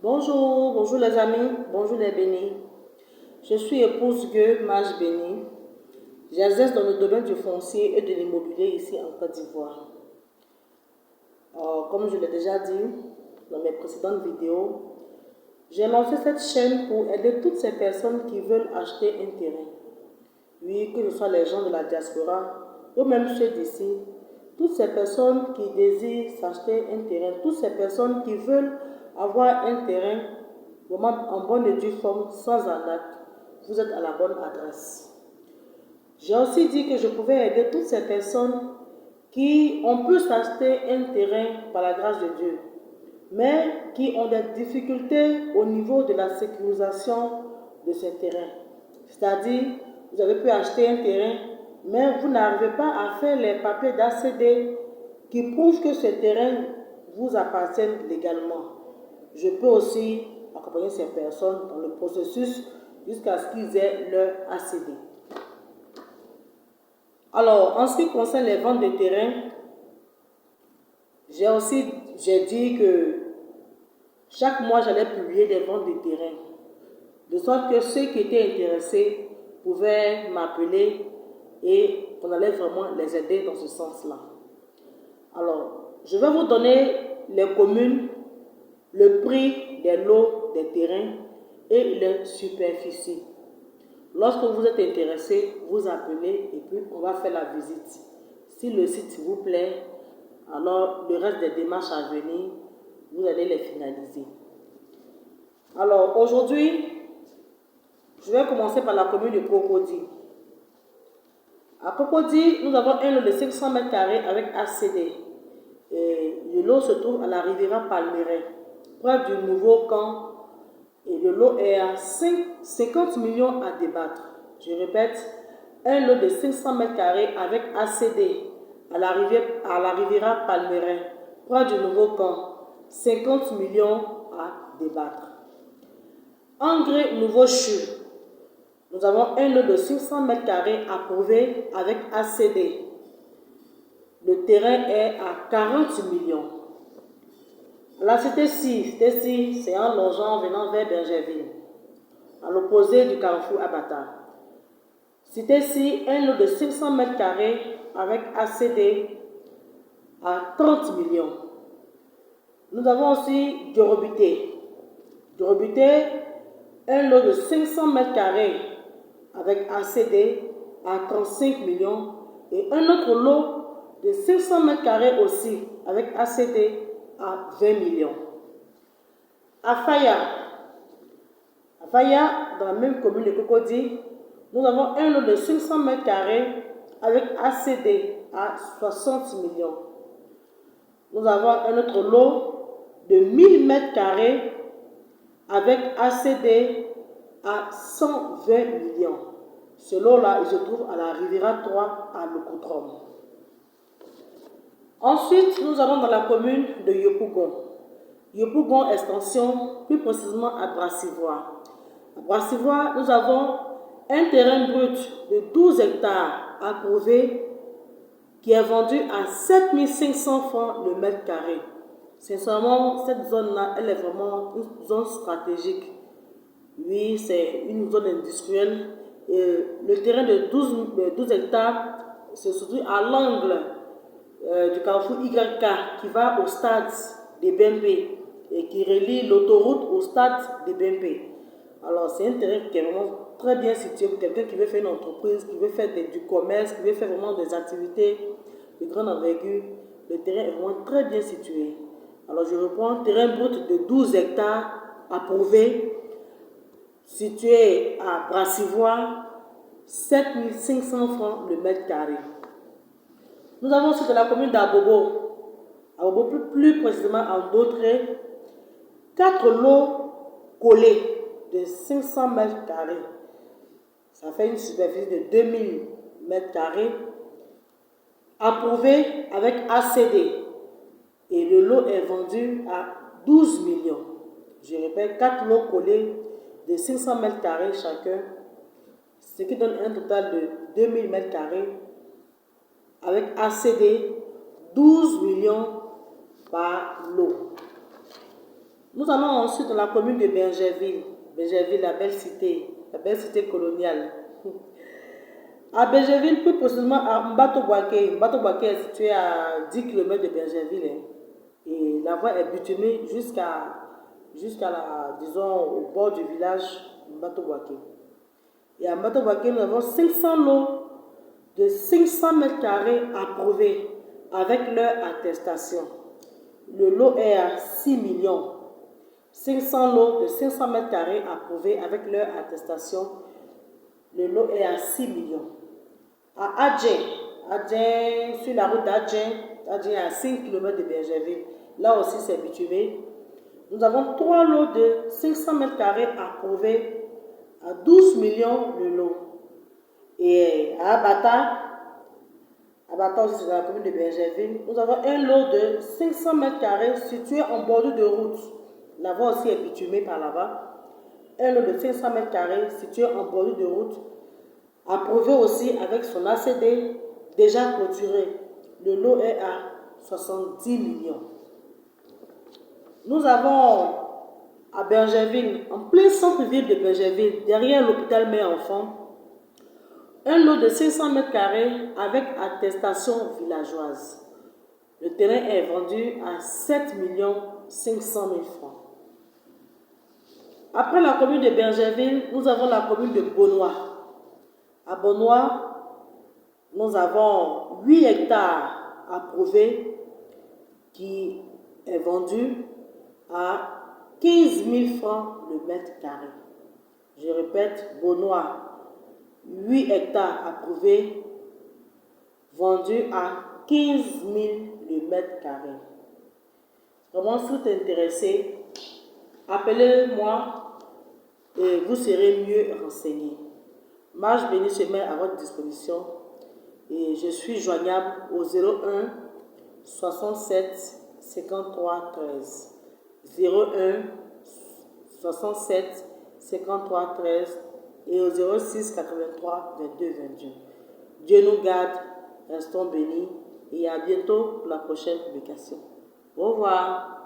Bonjour, bonjour les amis, bonjour les bénis. Je suis épouse Gueux, mage béni. J'exerce dans le domaine du foncier et de l'immobilier ici en Côte d'Ivoire. Comme je l'ai déjà dit dans mes précédentes vidéos, j'ai lancé cette chaîne pour aider toutes ces personnes qui veulent acheter un terrain. Oui, que ce soit les gens de la diaspora ou même ceux d'ici. Toutes ces personnes qui désirent s'acheter un terrain, toutes ces personnes qui veulent avoir un terrain vraiment en bonne et due forme, sans arnaque, vous êtes à la bonne adresse. J'ai aussi dit que je pouvais aider toutes ces personnes qui ont pu s'acheter un terrain par la grâce de Dieu, mais qui ont des difficultés au niveau de la sécurisation de ces terrains. C'est-à-dire, vous avez pu acheter un terrain, mais vous n'arrivez pas à faire les papiers d'ACD qui prouvent que ce terrain vous appartient légalement. Je peux aussi accompagner ces personnes dans le processus jusqu'à ce qu'ils aient leur ACD. Alors, en ce qui concerne les ventes de terrain, j'ai dit que chaque mois, j'allais publier des ventes de terrain, de sorte que ceux qui étaient intéressés pouvaient m'appeler et on allait vraiment les aider dans ce sens-là. Alors, je vais vous donner les communes, le prix des lots des terrains et les superficies. Lorsque vous êtes intéressé, vous appelez et puis on va faire la visite. Si le site vous plaît, alors le reste des démarches à venir, vous allez les finaliser. Alors aujourd'hui, je vais commencer par la commune de Cocody. À Cocody, nous avons un lot de 500 m² avec ACD. Et le lot se trouve à la Riviera Palmeraie, près du nouveau camp. Et le lot est à 50 millions à débattre. Je répète, un lot de 500 m² avec ACD à la Riviera Palmeraie, près du nouveau camp. 50 millions à débattre. Engrais Nouveau Chu. Nous avons un lot de 500 m² approuvé avec ACD. Le terrain est à 40 millions. La cité-ci, c'est un longeant venant vers Bergerville, à l'opposé du carrefour Abata. Cité-ci, un lot de 500 m² avec ACD à 30 millions. Nous avons aussi Djorobuté. Djorobuté, un lot de 500 m² avec ACD à 35 millions. Et un autre lot de 500 m² aussi avec ACD à 20 millions. Afaya, dans la même commune de Cocody, nous avons un lot de 500 m² avec ACD à 60 millions. Nous avons un autre lot de 1000 m² avec ACD à 120 millions. Ce lot-là, il se trouve à la Riviera 3 à Locotrom. Ensuite, nous allons dans la commune de Yopougon. Yopougon extension, plus précisément à Brassivoire. À Brassivoire, nous avons un terrain brut de 12 hectares approuvé qui est vendu à 7500 francs le mètre carré. Sincèrement, cette zone-là, elle est vraiment une zone stratégique. Oui, c'est une zone industrielle. Le terrain de 12 hectares se situe à l'angle du carrefour YK qui va au stade des BMP et qui relie l'autoroute au stade des BMP. Alors, c'est un terrain qui est vraiment très bien situé pour quelqu'un qui veut faire une entreprise, qui veut faire du commerce, qui veut faire vraiment des activités de grande envergure. Le terrain est vraiment très bien situé. Alors, je reprends, terrain brut de 12 hectares approuvé, situé à Brassivoire, 7500 francs le mètre carré. Nous avons aussi de la commune d'Abobo, plus précisément en Dautré, 4 lots collés de 500 m². Ça fait une superficie de 2000 m², approuvé avec ACD. Et le lot est vendu à 12 millions. Je répète, 4 lots collés de 500 m² chacun, ce qui donne un total de 2000 m² avec ACD, 12 millions par lot. Nous allons ensuite dans la commune de Bergerville. Bergerville, la belle cité coloniale. À Bergerville, plus précisément à Mbato-Boaké. Mbato-Boaké est situé à 10 km de Bergerville. Hein. Et la voie est bitumée jusqu'à disons, au bord du village Mbato-Boaké. Et à Mbato-Boaké, nous avons 500 lots de 500 mètres carrés approuvés avec leur attestation. Le lot est à 6 millions. 500 lots de 500 mètres carrés approuvés avec leur attestation. Le lot est à 6 millions. À Adjen, sur la route d'Adjen, Adjen est à 5 km de Bergerville. Là aussi, c'est bitumé. Nous avons 3 lots de 500 mètres carrés approuvés à 12 millions le lot. Et à Abata aussi, c'est dans la commune de Bergerville, nous avons un lot de 500 mètres carrés situé en bordure de route. La voie aussi est bitumée par là-bas. Un lot de 500 mètres carrés situé en bordure de route, approuvé aussi avec son ACD déjà clôturé. Le lot est à 70 millions. Nous avons à Bergerville, en plein centre-ville de Bergerville, derrière l'hôpital Mère-Enfant, un lot de 500 mètres carrés avec attestation villageoise. Le terrain est vendu à 7 500 000 francs. Après la commune de Bergerville, nous avons la commune de Beaunois. À Beaunois, nous avons 8 hectares approuvés qui est vendu à 15 000 francs le mètre carré. Je répète, Beaunois, 8 hectares approuvés, vendus à 15 000 le mètre carré. Vraiment, si vous êtes intéressé, appelez-moi et vous serez mieux renseigné. Marche Béni se met à votre disposition et je suis joignable au 01 67 53 13. 01 67 53 13 et au 06 83 22 22. Dieu nous garde, restons bénis et à bientôt pour la prochaine publication. Au revoir.